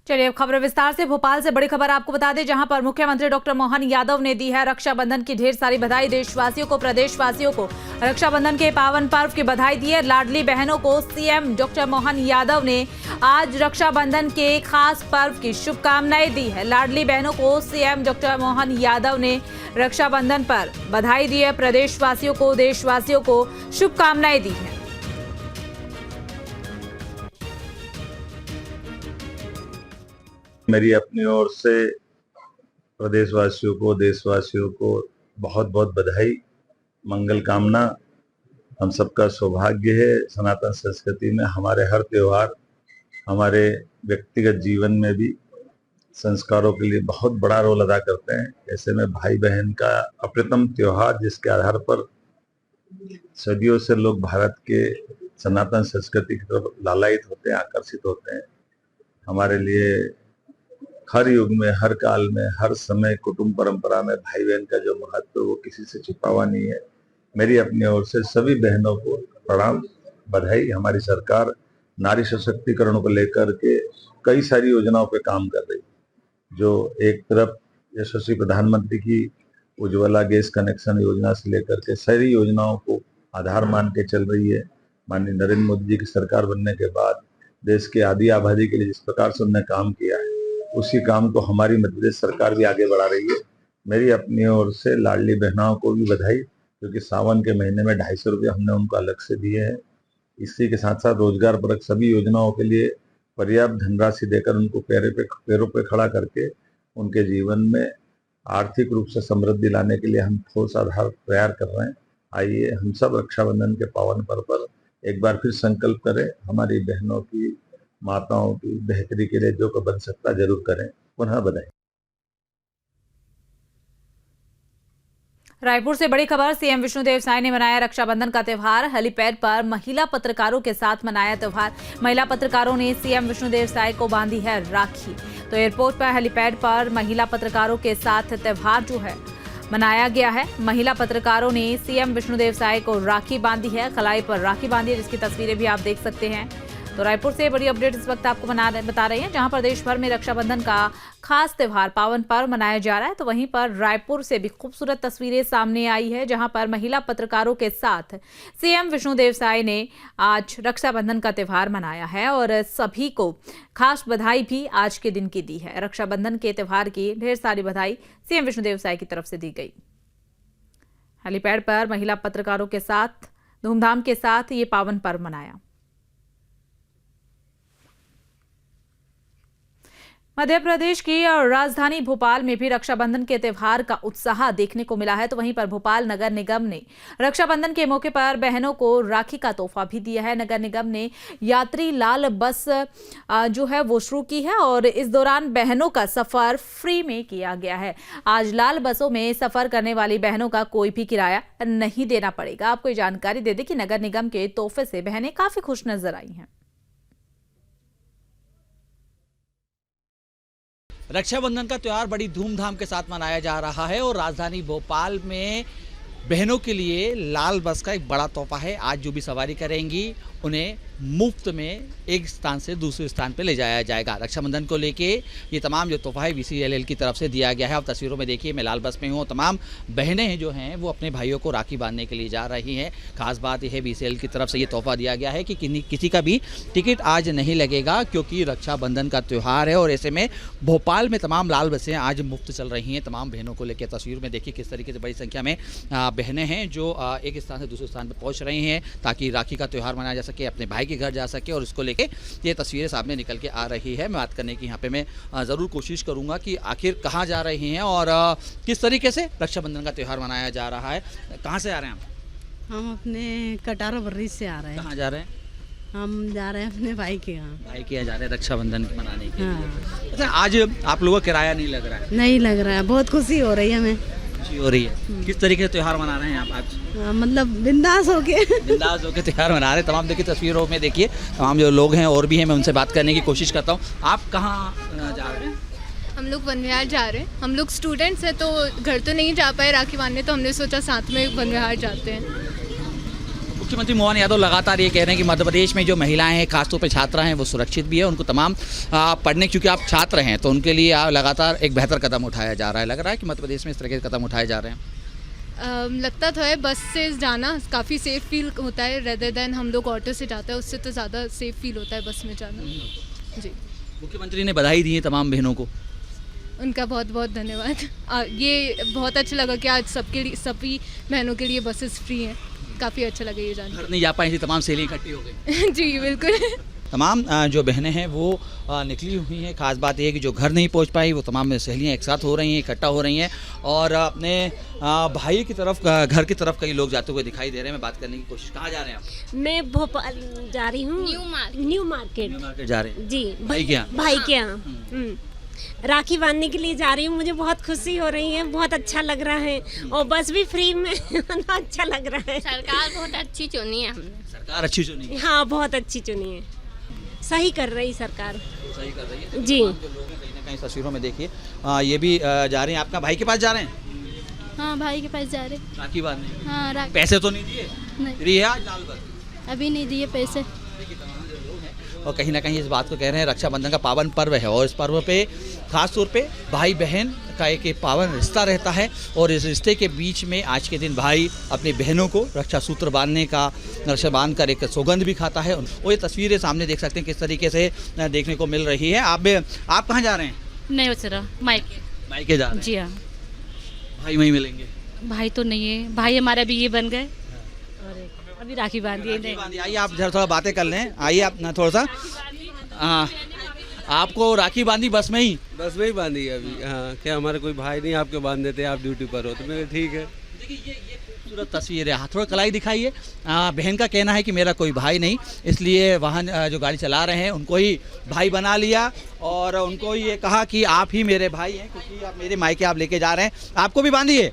चलिए अब खबर विस्तार से। भोपाल से बड़ी खबर आपको बता दें, जहां पर मुख्यमंत्री डॉक्टर मोहन यादव ने दी है रक्षाबंधन की ढेर सारी बधाई। देशवासियों को, प्रदेशवासियों को रक्षाबंधन के पावन पर्व की बधाई दी है। लाडली बहनों को सीएम डॉक्टर मोहन यादव ने आज रक्षाबंधन के खास पर्व की शुभकामनाएं दी है। लाडली बहनों को सीएम डॉक्टर मोहन यादव ने रक्षाबंधन पर बधाई दी है। प्रदेशवासियों को, देशवासियों को शुभकामनाएं दी है। मेरी अपनी ओर से प्रदेशवासियों को, देशवासियों को बहुत बहुत बधाई, मंगल कामना। हम सबका सौभाग्य है, सनातन संस्कृति में हमारे हर त्योहार हमारे व्यक्तिगत जीवन में भी संस्कारों के लिए बहुत बड़ा रोल अदा करते हैं। ऐसे में भाई बहन का अप्रतिम त्योहार, जिसके आधार पर सदियों से लोग भारत के सनातन संस्कृति की तरफ लालायित होते हैं, आकर्षित होते हैं। हमारे लिए हर युग में, हर काल में, हर समय कुटुंब परंपरा में भाई बहन का जो महत्व वो किसी से छिपा हुआ नहीं है। मेरी अपनी ओर से सभी बहनों को प्रणाम, बधाई। हमारी सरकार नारी सशक्तिकरण को लेकर के कई सारी योजनाओं पे काम कर रही, जो एक तरफ यशस्वी प्रधानमंत्री की उज्ज्वला गैस कनेक्शन योजना से लेकर के सारी योजनाओं को आधार मान के चल रही है। माननीय नरेंद्र मोदी जी की सरकार बनने के बाद देश के आदि आबादी के लिए जिस प्रकार से उन्होंने काम किया है, उसी काम को हमारी मध्य प्रदेश सरकार भी आगे बढ़ा रही है। मेरी अपनी ओर से लाडली बहनाओं को भी बधाई, क्योंकि सावन के महीने में 250 रुपये हमने उनको अलग से दिए हैं। इसी के साथ साथ रोजगार परक सभी योजनाओं के लिए पर्याप्त धनराशि देकर उनको पैरों पे खड़ा करके उनके जीवन में आर्थिक रूप से समृद्धि लाने के लिए हम ठोस आधार तैयार कर रहे हैं। आइए हम सब रक्षाबंधन के पावन पर्व पर एक बार फिर संकल्प करें, हमारी बहनों की, माताओं की बेहतरी के लिए जो बन सकता जरूर करें। पुनः बधाई। रायपुर से बड़ी खबर, सीएम विष्णुदेव साय ने मनाया रक्षाबंधन का त्यौहार। हेलीपैड पर महिला पत्रकारों के साथ मनाया त्यौहार। महिला पत्रकारों ने सीएम विष्णुदेव साय को बांधी है राखी। तो एयरपोर्ट पर हेलीपैड पर महिला पत्रकारों के साथ त्यौहार जो है मनाया गया है। महिला पत्रकारों ने सीएम विष्णुदेव साय को राखी बांधी है, कलाई पर राखी बांधी है, जिसकी तस्वीरें भी आप देख सकते हैं। तो रायपुर से बड़ी अपडेट इस वक्त आपको बता रहे हैं, जहां पर देश भर में रक्षाबंधन का खास त्यौहार, पावन पर्व मनाया जा रहा है। तो वहीं पर रायपुर से भी खूबसूरत तस्वीरें सामने आई है, जहां पर महिला पत्रकारों के साथ सीएम विष्णुदेव साय ने आज रक्षाबंधन का त्यौहार मनाया है और सभी को खास बधाई भी आज के दिन की दी है। रक्षाबंधन के त्यौहार की ढेर सारी बधाई सीएम विष्णुदेव साय की तरफ से दी गई। हेलीपैड पर महिला पत्रकारों के साथ धूमधाम के साथ ये पावन पर्व मनाया। मध्य प्रदेश की राजधानी भोपाल में भी रक्षाबंधन के त्यौहार का उत्साह देखने को मिला है। तो वहीं पर भोपाल नगर निगम ने रक्षाबंधन के मौके पर बहनों को राखी का तोहफा भी दिया है। नगर निगम ने यात्री लाल बस जो है वो शुरू की है और इस दौरान बहनों का सफर फ्री में किया गया है। आज लाल बसों में सफर करने वाली बहनों का कोई भी किराया नहीं देना पड़ेगा। आपको ये जानकारी दे दें कि नगर निगम के तोहफे से बहनें काफी खुश नजर आई हैं। रक्षाबंधन का त्यौहार बड़ी धूमधाम के साथ मनाया जा रहा है और राजधानी भोपाल में बहनों के लिए लाल बस का एक बड़ा तोहफा है। आज जो भी सवारी करेंगी उन्हें मुफ्त में एक स्थान से दूसरे स्थान पर ले जाया जाएगा। रक्षाबंधन को लेके ये तमाम जो तोहफा है VCLL की तरफ से दिया गया है। अब तस्वीरों में देखिए, मैं लाल बस में हूँ। तमाम बहनें जो हैं वो अपने भाइयों को राखी बांधने के लिए जा रही हैं। खास बात यह है, VCLL की तरफ से ये तोहफा दिया गया है कि किसी का भी टिकट आज नहीं लगेगा, क्योंकि रक्षाबंधन का त्यौहार है और ऐसे में भोपाल में तमाम लाल बसें आज मुफ्त चल रही हैं तमाम बहनों को लेकर। तस्वीर में देखिए किस तरीके से बड़ी संख्या में बहनें हैं जो एक स्थान से दूसरे स्थान पर पहुँच रही हैं, ताकि राखी का त्यौहार मनाया जा सके, अपने भाई के घर जा सके। और इसको लेके ये तस्वीरें सामने निकल के आ रही है। मैं बात करने की यहाँ पे मैं ज़रूर कोशिश करूँगा कि आखिर कहाँ जा रही हैं और किस तरीके से रक्षाबंधन का त्यौहार मनाया जा रहा है। कहाँ से आ रहे हैं आप? हम अपने कटारा बर्री से आ रहे हैं। कहाँ जा रहे हैं? हम जा रहे हैं अपने भाई के यहाँ। भाई के यहाँ जा रहे हैं रक्षाबंधन मनाने के लिए। अच्छा, आज आप लोगों का किराया नहीं लग रहा है? नहीं लग रहा है, बहुत खुशी हो रही है हमें। खुशी हो रही है। किस तरीके से त्यौहार मना रहे हैं आप आज? मतलब बिंदास होके त्यौहार मना रहे हैं। तमाम देखिए तस्वीरों में देखिए तमाम जो लोग हैं और भी हैं, मैं उनसे बात करने की कोशिश करता हूँ। आप कहाँ जा रहे हैं? हम लोग वन विहार जा रहे हैं। हम लोग स्टूडेंट्स हैं तो घर तो नहीं जा पाए राखी बांधने, तो हमने सोचा साथ में वन विहार जाते हैं। मुख्यमंत्री मोहन यादव लगातार ये कह रहे हैं कि मध्य प्रदेश में जो महिलाएं हैं, खासतौर पे छात्रा हैं, वो सुरक्षित भी है। उनको तमाम पढ़ने, क्योंकि आप छात्र हैं तो उनके लिए लगातार एक बेहतर कदम उठाया जा रहा है। लग रहा है कि मध्य प्रदेश में इस तरह के कदम उठाए जा रहे हैं। लगता तो है, बस से जाना काफ़ी सेफ़ फील होता है रेदर देन हम लोग ऑटो से जाते हैं, उससे तो ज़्यादा सेफ़ फील होता है बस में जाना। जी, मुख्यमंत्री ने बधाई दी है तमाम बहनों को। उनका बहुत बहुत धन्यवाद। ये बहुत अच्छा लगा कि आज सबके लिए, सभी बहनों के लिए बसेस फ्री हैं। काफ़ी अच्छा लगा ये जान घर नहीं जा पाई थी, तमाम सहेलियां इकट्ठी हो गई। जी बिल्कुल। तमाम जो बहनें हैं वो निकली हुई हैं। खास बात यह है कि जो घर नहीं पहुंच पाई वो तमाम सहेलियां एक साथ हो रही हैं, इकट्ठा हो रही हैं और अपने भाई की तरफ, घर की तरफ कई लोग जाते हुए दिखाई दे रहे हैं। मैं बात करने की कोशिश। कहाँ जा रहे हैं आप? मैं भोपाल जा रही हूँ, न्यू मार्केट जा रहे हैं जी, भाई के यहाँ। भाई के यहाँ राखी बांधने के लिए जा रही हूँ। मुझे बहुत खुशी हो रही है, बहुत अच्छा लग रहा है और बस भी फ्री में अच्छा लग रहा है। सरकार बहुत अच्छी चुनी है हमने। सरकार अच्छी चुनी है। हाँ, बहुत अच्छी चुनी है, सही कर रही सरकार, सही कर रही है जी। जो लोग हैं कहीं ना कहीं तस्वीरों में देखिए ये भी जा रहे हैं। आपका भाई के पास जा रहे हैं? हाँ, भाई के पास जा रहे। राखी बांधने। हाँ, पैसे तो नहीं दिए? नहीं, फ्री है आज लाल बस? अभी नहीं दिए पैसे। और कहीं ना कहीं इस बात को कह रहे हैं, रक्षाबंधन का पावन पर्व है और इस पर्व पे खास तौर पे भाई बहन का एक पावन रिश्ता रहता है और इस रिश्ते के बीच में आज के दिन भाई अपनी बहनों को रक्षा सूत्र बांधने का, रक्षा बांध कर एक सौगंध भी खाता है। और ये तस्वीरें सामने देख सकते हैं किस तरीके से देखने को मिल रही है। आप कहाँ जा रहे हैं? नहीं उतरा, मायके। मायके जा रहे हैं? जी हाँ। भाई वहीं मिलेंगे? भाई तो नहीं है, भाई हमारे अभी ये बन गए और अभी राखी बांधी है। आइए आप जरा थोड़ा बातें कर लें। आइए आप थोड़ा सा। हाँ, आपको राखी बांधी बस में ही? बस में ही बांधी है अभी। हाँ, क्या हमारे कोई भाई नहीं आपके बांध देते, आप ड्यूटी पर हो? तो मैं ठीक है। देखिए ये खूबसूरत तस्वीर है। थोड़ा कलाई दिखाइए। बहन का कहना है कि मेरा कोई भाई नहीं, इसलिए वाहन जो गाड़ी चला रहे हैं उनको ही भाई बना लिया और उनको ये कहा कि आप ही मेरे भाई हैं क्योंकि आप मेरे मायके आप लेके जा रहे हैं। आपको भी बांधी है?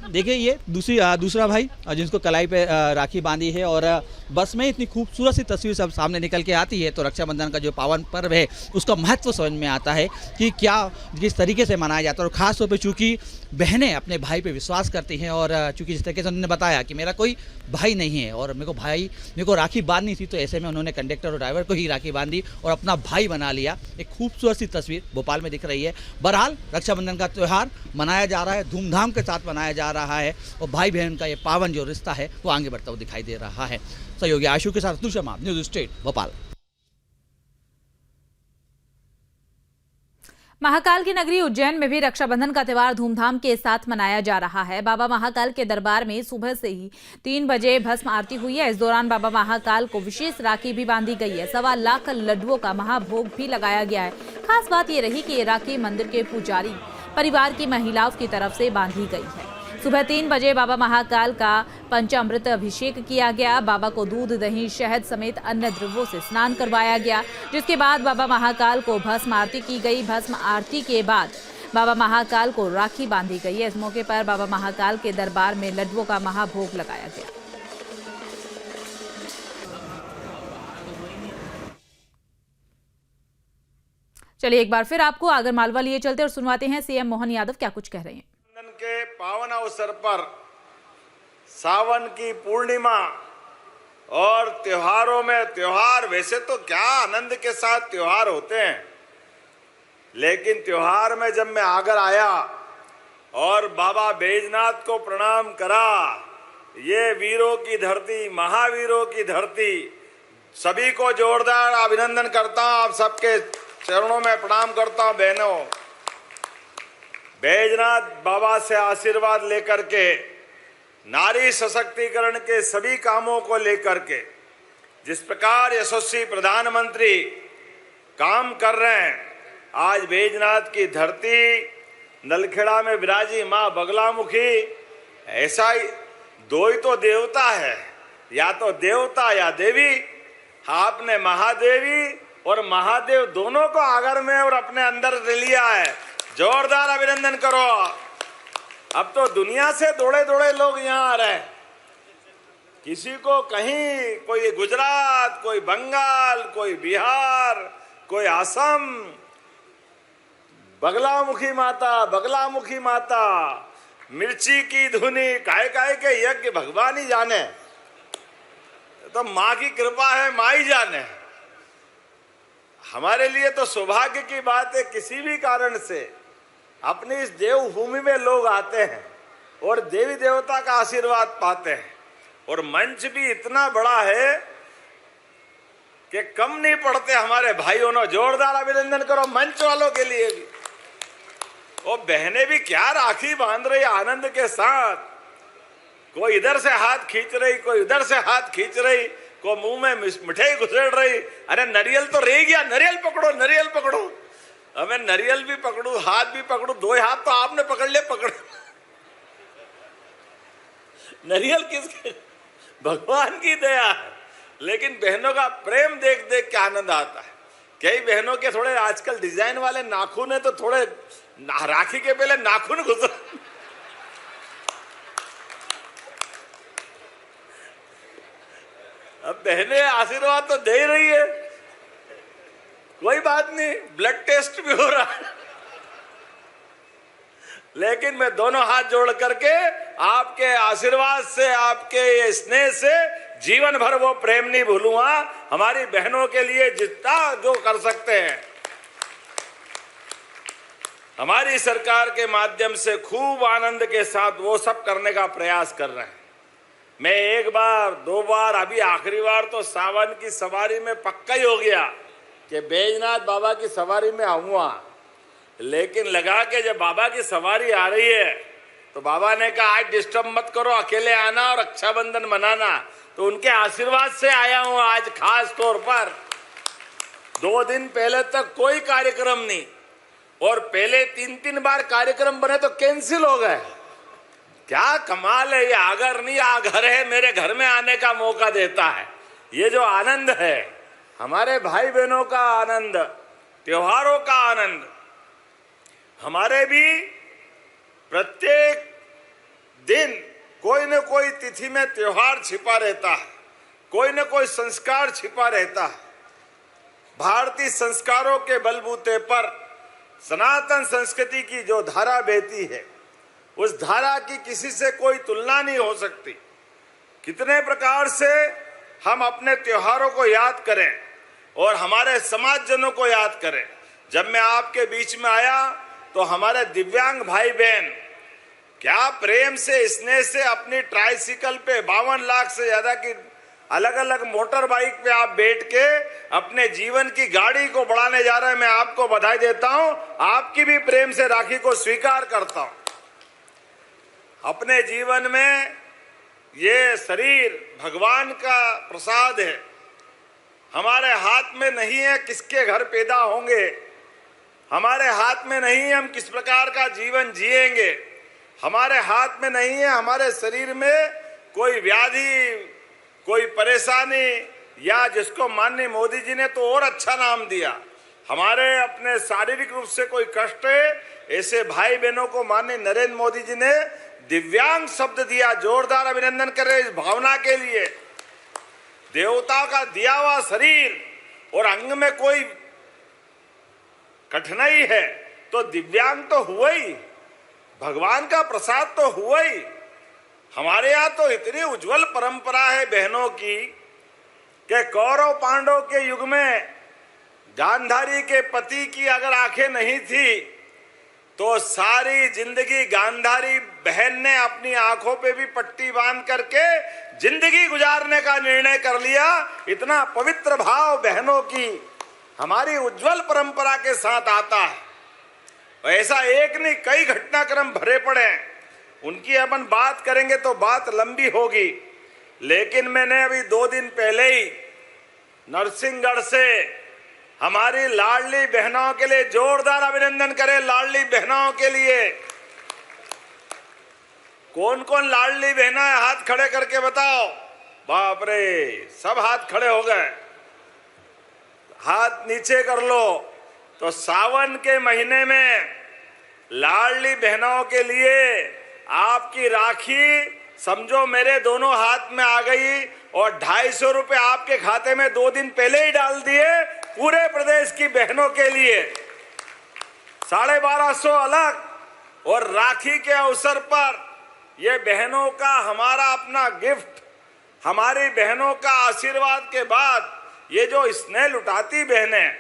देखिए ये दूसरा भाई जिसको कलाई पे राखी बांधी है और बस में इतनी खूबसूरत सी तस्वीर सब सामने निकल के आती है। तो रक्षाबंधन का जो पावन पर्व है उसका महत्व समझ में आता है कि क्या किस तरीके से मनाया जाता है। और ख़ास तौर पे चूँकि बहनें अपने भाई पे विश्वास करती हैं और चूँकि जिस तरीके से उन्होंने बताया कि मेरा कोई भाई नहीं है और मेरे को राखी बांधनी थी, तो ऐसे में उन्होंने कंडक्टर और ड्राइवर को ही राखी बांधी और अपना भाई बना लिया। एक खूबसूरत सी तस्वीर भोपाल में दिख रही है। बहरहाल रक्षाबंधन का त्यौहार मनाया जा रहा है, धूमधाम के साथ मनाया जा रहा है और भाई बहन का ये पावन जो रिश्ता है वो आगे बढ़ता हुआ दिखाई दे रहा है। सहयोगी आशु के साथ अतुल शर्मा, न्यूज़ स्टेट भोपाल। महाकाल की नगरी उज्जैन में भी रक्षाबंधन का त्यौहार धूमधाम के साथ मनाया जा रहा है। बाबा महाकाल के दरबार में सुबह से ही 3 बजे भस्म आरती हुई है। इस दौरान बाबा महाकाल को विशेष राखी भी बांधी गई है। 1.25 लाख लड्डुओं का महाभोग भी लगाया गया है। खास बात ये रही कि ये राखी मंदिर के पुजारी परिवार की महिलाओं की तरफ से बांधी गई है। सुबह 3 बजे बाबा महाकाल का पंचामृत अभिषेक किया गया। बाबा को दूध, दही, शहद समेत अन्य द्रव्यों से स्नान करवाया गया, जिसके बाद बाबा महाकाल को भस्म आरती की गई। भस्म आरती के बाद बाबा महाकाल को राखी बांधी गई है। इस मौके पर बाबा महाकाल के दरबार में लड्डुओं का महाभोग लगाया गया। चलिए एक बार फिर आपको आगरमालवा लिए चलते और सुनवाते हैं सीएम मोहन यादव क्या कुछ कह रहे हैं। के पावन अवसर पर सावन की पूर्णिमा और त्योहारों में त्योहार, वैसे तो क्या आनंद के साथ त्योहार होते हैं, लेकिन त्योहार में जब मैं आगर आया और बाबा बैजनाथ को प्रणाम करा, ये वीरों की धरती, महावीरों की धरती, सभी को जोरदार अभिनंदन करता हूं। आप सबके चरणों में प्रणाम करता हूं। बहनों, बैजनाथ बाबा से आशीर्वाद लेकर के नारी सशक्तिकरण के सभी कामों को लेकर के जिस प्रकार यशस्वी प्रधानमंत्री काम कर रहे हैं, आज बैजनाथ की धरती नलखेड़ा में विराजी माँ बगलामुखी, ऐसा ही दो ही तो देवता है, या तो देवता या देवी। आपने महादेवी और महादेव दोनों को आगर में और अपने अंदर ले लिया है। जोरदार अभिनंदन करो। अब तो दुनिया से दौड़े दौड़े लोग यहाँ आ रहे हैं। किसी को कहीं, कोई गुजरात, कोई बंगाल, कोई बिहार, कोई असम, बगलामुखी माता, बगलामुखी माता, मिर्ची की धुनी, काय काय के यज्ञ भगवान ही जाने। तो माँ की कृपा है, माँ ही जाने। हमारे लिए तो सौभाग्य की बात है, किसी भी कारण से अपनी इस देवभूमि में लोग आते हैं और देवी देवता का आशीर्वाद पाते हैं। और मंच भी इतना बड़ा है कि कम नहीं पड़ते हमारे भाइयों ने। जोरदार अभिनंदन करो मंच वालों के लिए भी। और बहनें भी क्या राखी बांध रही आनंद के साथ। कोई इधर से हाथ खींच रही, कोई उधर से हाथ खींच रही, कोई मुंह में मिठाई घुसेड़ रही। अरे नारियल तो रह गया, नारियल पकड़ो, नारियल पकड़ो। अब मैं नारियल भी पकड़ू, हाथ भी पकड़ू, दो हाथ तो आपने पकड़ ले, पकड़। नारियल किसके? भगवान की दया है। लेकिन बहनों का प्रेम देख देख के आनंद आता है। कई बहनों के थोड़े आजकल डिजाइन वाले नाखून है, तो थोड़े राखी के पहले नाखून घुस। अब बहनें आशीर्वाद तो दे रही है, कोई बात नहीं, ब्लड टेस्ट भी हो रहा है। लेकिन मैं दोनों हाथ जोड़ करके आपके आशीर्वाद से, आपके स्नेह से जीवन भर वो प्रेम नहीं भूलूंगा। हमारी बहनों के लिए जितना जो कर सकते हैं, हमारी सरकार के माध्यम से खूब आनंद के साथ वो सब करने का प्रयास कर रहे हैं। मैं एक बार, दो बार, अभी आखिरी बार तो सावन की सवारी में पक्का ही हो गया कि बैजनाथ बाबा की सवारी में आऊंगा। लेकिन लगा कि जब बाबा की सवारी आ रही है तो बाबा ने कहा आज डिस्टर्ब मत करो, अकेले आना और रक्षाबंधन मनाना। तो उनके आशीर्वाद से आया हूं आज खास तौर पर। 2 दिन पहले तक कोई कार्यक्रम नहीं, और पहले 3-3 बार कार्यक्रम बने तो कैंसिल हो गए। क्या कमाल है ये। अगर नहीं आ घर है, मेरे घर में आने का मौका देता है। ये जो आनंद है, हमारे भाई बहनों का आनंद, त्योहारों का आनंद, हमारे भी प्रत्येक दिन कोई न कोई तिथि में त्योहार छिपा रहता है, कोई न कोई संस्कार छिपा रहता है। भारतीय संस्कारों के बलबूते पर सनातन संस्कृति की जो धारा बहती है, उस धारा की किसी से कोई तुलना नहीं हो सकती। कितने प्रकार से हम अपने त्योहारों को याद करें और हमारे समाजजनों को याद करें। जब मैं आपके बीच में आया तो हमारे दिव्यांग भाई बहन क्या प्रेम से, स्नेह से अपनी ट्राइसिकल पे 52 लाख से ज्यादा की अलग अलग मोटर बाइक पे आप बैठ के अपने जीवन की गाड़ी को बढ़ाने जा रहे हैं। मैं आपको बधाई देता हूं, आपकी भी प्रेम से राखी को स्वीकार करता हूं। अपने जीवन में ये शरीर भगवान का प्रसाद है, हमारे हाथ में नहीं है किसके घर पैदा होंगे, हमारे हाथ में नहीं है हम किस प्रकार का जीवन जिएंगे, हमारे हाथ में नहीं है हमारे शरीर में कोई व्याधि, कोई परेशानी, या जिसको माननीय मोदी जी ने तो और अच्छा नाम दिया, हमारे अपने शारीरिक रूप से कोई कष्ट है, ऐसे भाई बहनों को माननीय नरेंद्र मोदी जी ने दिव्यांग शब्द दिया। जोरदार अभिनंदन करें इस भावना के लिए। देवता का दिया हुआ शरीर और अंग में कोई कठिनाई है तो दिव्यांग तो हुआ ही, भगवान का प्रसाद तो हुआ ही। हमारे यहाँ तो इतनी उज्जवल परंपरा है बहनों की कि कौरव पांडव के युग में गांधारी के पति की अगर आंखें नहीं थी तो सारी जिंदगी गांधारी बहन ने अपनी आंखों पे भी पट्टी बांध करके जिंदगी गुजारने का निर्णय कर लिया। इतना पवित्र भाव बहनों की हमारी उज्जवल परंपरा के साथ आता है। ऐसा एक नहीं, कई घटनाक्रम भरे पड़े हैं, उनकी अपन बात करेंगे तो बात लंबी होगी। लेकिन मैंने अभी 2 दिन पहले ही नरसिंहगढ़ से हमारी लाडली बहनों के लिए जोरदार अभिनंदन करें। लाडली बहनों के लिए कौन कौन लाडली बहना है, हाथ खड़े करके बताओ। बाप रे, सब हाथ खड़े हो गए, हाथ नीचे कर लो। तो सावन के महीने में लाडली बहनों के लिए आपकी राखी समझो मेरे दोनों हाथ में आ गई और 250 रुपए आपके खाते में 2 दिन पहले ही डाल दिए पूरे प्रदेश की बहनों के लिए। 1250 अलग, और राखी के अवसर पर ये बहनों का हमारा अपना गिफ्ट हमारी बहनों का आशीर्वाद के बाद ये जो स्नेह लुटाती बहनें,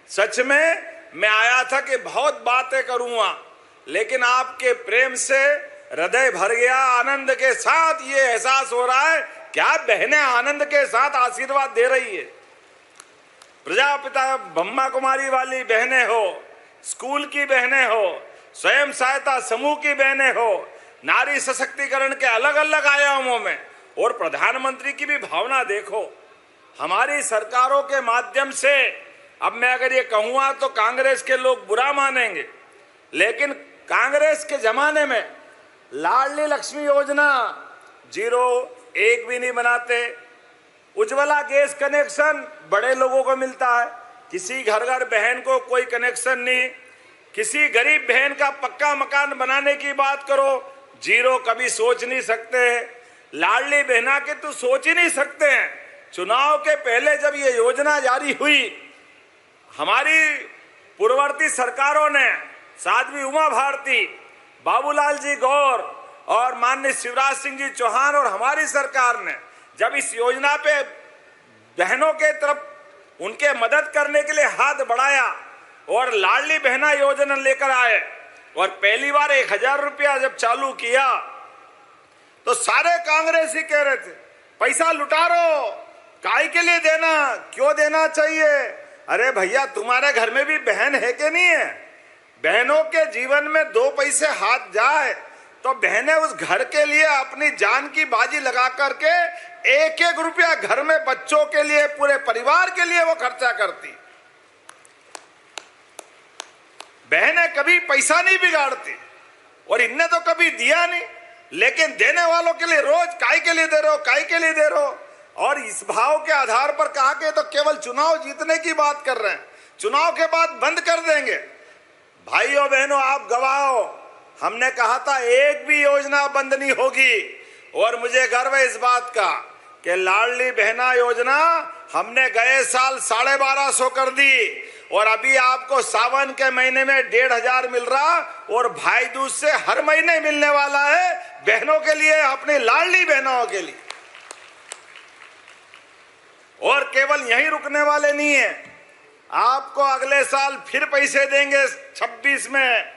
सच में मैं आया था कि बहुत बातें करूंगा, लेकिन आपके प्रेम से हृदय भर गया। आनंद के साथ ये एहसास हो रहा है क्या बहनें आनंद के साथ आशीर्वाद दे रही है। प्रजापिता ब्रह्मा कुमारी वाली बहनें हो, स्कूल की बहनें हो, स्वयं सहायता समूह की बहनें हो, नारी सशक्तिकरण के अलग अलग आयामों में, और प्रधानमंत्री की भी भावना देखो। हमारी सरकारों के माध्यम से, अब मैं अगर ये कहूँगा तो कांग्रेस के लोग बुरा मानेंगे, लेकिन कांग्रेस के जमाने में लाडली लक्ष्मी योजना 0-1 भी नहीं बनाते। उज्ज्वला गैस कनेक्शन बड़े लोगों को मिलता है, किसी घर घर बहन को कोई कनेक्शन नहीं। किसी गरीब बहन का पक्का मकान बनाने की बात करो, 0 कभी सोच नहीं सकते। लाडली बहना के तो सोच ही नहीं सकते हैं। चुनाव के पहले जब ये योजना जारी हुई, हमारी पूर्ववर्ती सरकारों ने, साध्वी उमा भारती, बाबूलाल जी गौर और माननीय शिवराज सिंह जी चौहान और हमारी सरकार ने जब इस योजना पे बहनों के तरफ उनके मदद करने के लिए हाथ बढ़ाया और लाडली बहना योजना लेकर आए, और पहली बार 1000 रुपया जब चालू किया तो सारे कांग्रेसी कह रहे थे पैसा लुटा रो, काय के लिए देना, क्यों देना चाहिए। अरे भैया, तुम्हारे घर में भी बहन है कि नहीं है? बहनों के जीवन में 2 पैसे हाथ जाए तो बहनें उस घर के लिए अपनी जान की बाजी लगा करके 1-1 रुपया घर में बच्चों के लिए, पूरे परिवार के लिए वो खर्चा करती। बहनें कभी पैसा नहीं बिगाड़ती, और इनने तो कभी दिया नहीं, लेकिन देने वालों के लिए रोज काय के लिए दे रहे हो, काय के लिए दे रहे हो। और इस भाव के आधार पर कहा कि तो केवल चुनाव जीतने की बात कर रहे हैं, चुनाव के बाद बंद कर देंगे। भाइयों बहनों, आप गवाह हो, हमने कहा था एक भी योजना बंद नहीं होगी, और मुझे गर्व है इस बात का कि लाडली बहना योजना हमने गए साल 1250 कर दी, और अभी आपको सावन के महीने में 1500 मिल रहा, और भाई दूज से हर महीने मिलने वाला है बहनों के लिए, अपनी लाडली बहनों के लिए। और केवल यहीं रुकने वाले नहीं है, आपको अगले साल फिर पैसे देंगे 26 में,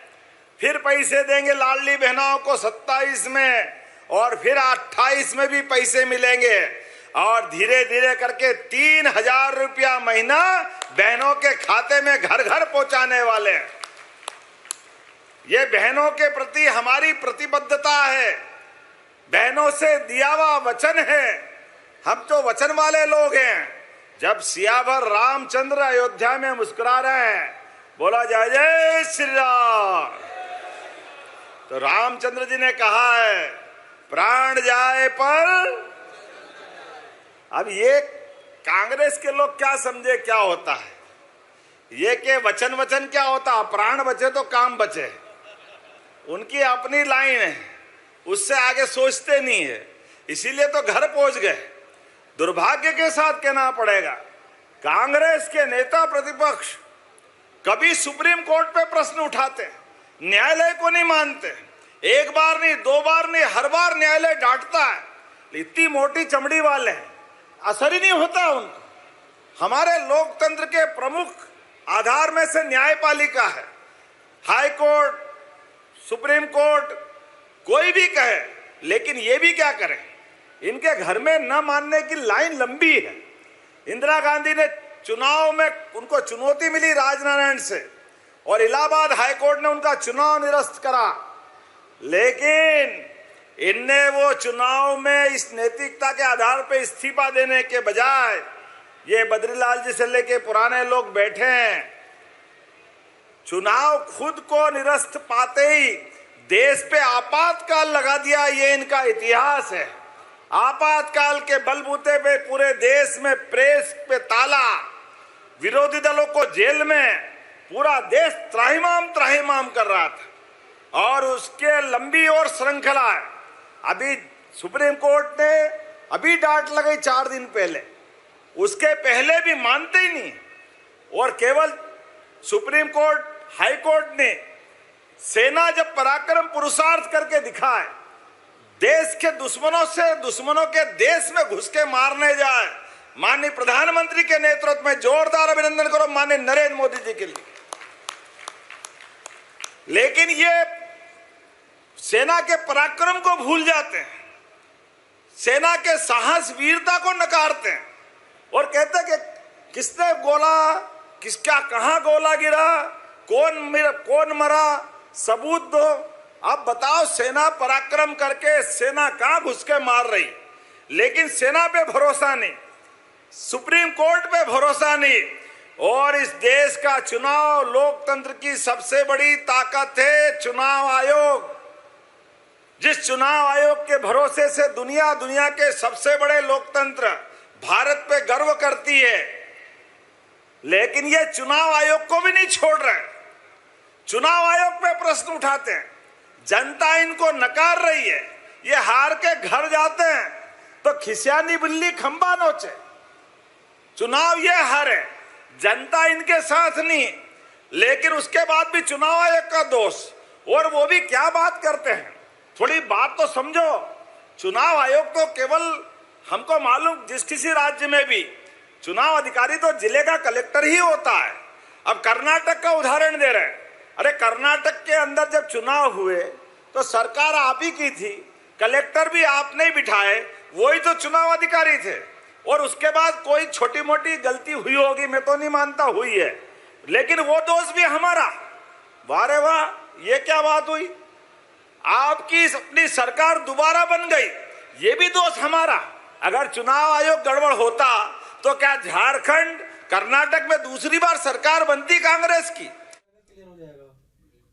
फिर पैसे देंगे लाडली बहनों को 27 में, और फिर 28 में भी पैसे मिलेंगे, और धीरे धीरे करके 3000 रुपया महीना बहनों के खाते में घर घर पहुंचाने वाले हैं। ये बहनों के प्रति हमारी प्रतिबद्धता है, बहनों से दिया हुआ वचन है। हम तो वचन वाले लोग हैं। जब सियावर रामचंद्र अयोध्या में मुस्कुरा रहे हैं, बोला जय जय श्री राम, तो रामचंद्र जी ने कहा है प्राण जाए पर। अब ये कांग्रेस के लोग क्या समझे क्या होता है, ये के वचन वचन क्या होता है, प्राण बचे तो काम बचे, उनकी अपनी लाइन है, उससे आगे सोचते नहीं है, इसीलिए तो घर पहुंच गए। दुर्भाग्य के साथ कहना पड़ेगा, कांग्रेस के नेता प्रतिपक्ष कभी सुप्रीम कोर्ट पे प्रश्न उठाते, न्यायालय को नहीं मानते, एक बार नहीं 2 बार नहीं, हर बार न्यायालय डांटता है। इतनी मोटी चमड़ी वाले हैं, असर ही नहीं होता उनको। हमारे लोकतंत्र के प्रमुख आधार में से न्यायपालिका है, हाई कोर्ट, सुप्रीम कोर्ट, कोई भी कहे, लेकिन ये भी क्या करें, इनके घर में न मानने की लाइन लंबी है। इंदिरा गांधी ने चुनाव में उनको चुनौती मिली राजनारायण से, और इलाहाबाद हाई कोर्ट ने उनका चुनाव निरस्त करा, लेकिन इनने वो चुनाव में इस नैतिकता के आधार पर इस्तीफा देने के बजाय, ये बद्रीलाल जी से लेके पुराने लोग बैठे हैं, चुनाव खुद को निरस्त पाते ही देश पे आपातकाल लगा दिया। ये इनका इतिहास है। आपातकाल के बलबूते पे पूरे देश में प्रेस पे ताला, विरोधी दलों को जेल में, पूरा देश त्राहिमाम कर रहा था, और उसके लंबी और श्रृंखला है। अभी सुप्रीम कोर्ट ने अभी डांट लगाई 4 दिन पहले, उसके पहले भी मानते ही नहीं, और केवल सुप्रीम कोर्ट, हाई कोर्ट ने सेना जब पराक्रम पुरुषार्थ करके दिखाए, देश के दुश्मनों से दुश्मनों के देश में घुस के मारने जाए। माननीय प्रधानमंत्री के नेतृत्व में जोरदार अभिनंदन करो माननीय नरेंद्र मोदी जी के लिए। लेकिन ये सेना के पराक्रम को भूल जाते हैं, सेना के साहस वीरता को नकारते हैं और कहते हैं कि किसने गोला, किसका कहां गोला गिरा, कौन मरा, सबूत दो। अब बताओ, सेना पराक्रम करके सेना कहां घुस के मार रही, लेकिन सेना पे भरोसा नहीं, सुप्रीम कोर्ट पे भरोसा नहीं। और इस देश का चुनाव लोकतंत्र की सबसे बड़ी ताकत है चुनाव आयोग। जिस चुनाव आयोग के भरोसे से दुनिया के सबसे बड़े लोकतंत्र भारत पे गर्व करती है, लेकिन ये चुनाव आयोग को भी नहीं छोड़ रहे। चुनाव आयोग पे प्रश्न उठाते हैं, जनता इनको नकार रही है, ये हार के घर जाते हैं तो खिसियानी बिल्ली खंबा नोचे। चुनाव ये हारे, जनता इनके साथ नहीं, लेकिन उसके बाद भी चुनाव आयोग का दोष। और वो भी क्या बात करते हैं, थोड़ी बात तो समझो। चुनाव आयोग तो केवल हमको मालूम, जिस किसी राज्य में भी चुनाव अधिकारी तो जिले का कलेक्टर ही होता है। अब कर्नाटक का उदाहरण दे रहे हैं। अरे कर्नाटक के अंदर जब चुनाव हुए तो सरकार आप ही की थी, कलेक्टर भी आपने ही बिठाए, वही तो चुनाव अधिकारी थे। और उसके बाद कोई छोटी मोटी गलती हुई होगी, मैं तो नहीं मानता हुई है, लेकिन वो दोष भी हमारा। वाह रे वाह, ये क्या बात हुई, आपकी अपनी सरकार दोबारा बन गई, ये भी दोष हमारा। अगर चुनाव आयोग गड़बड़ होता तो क्या झारखंड, कर्नाटक में दूसरी बार सरकार बनती कांग्रेस की?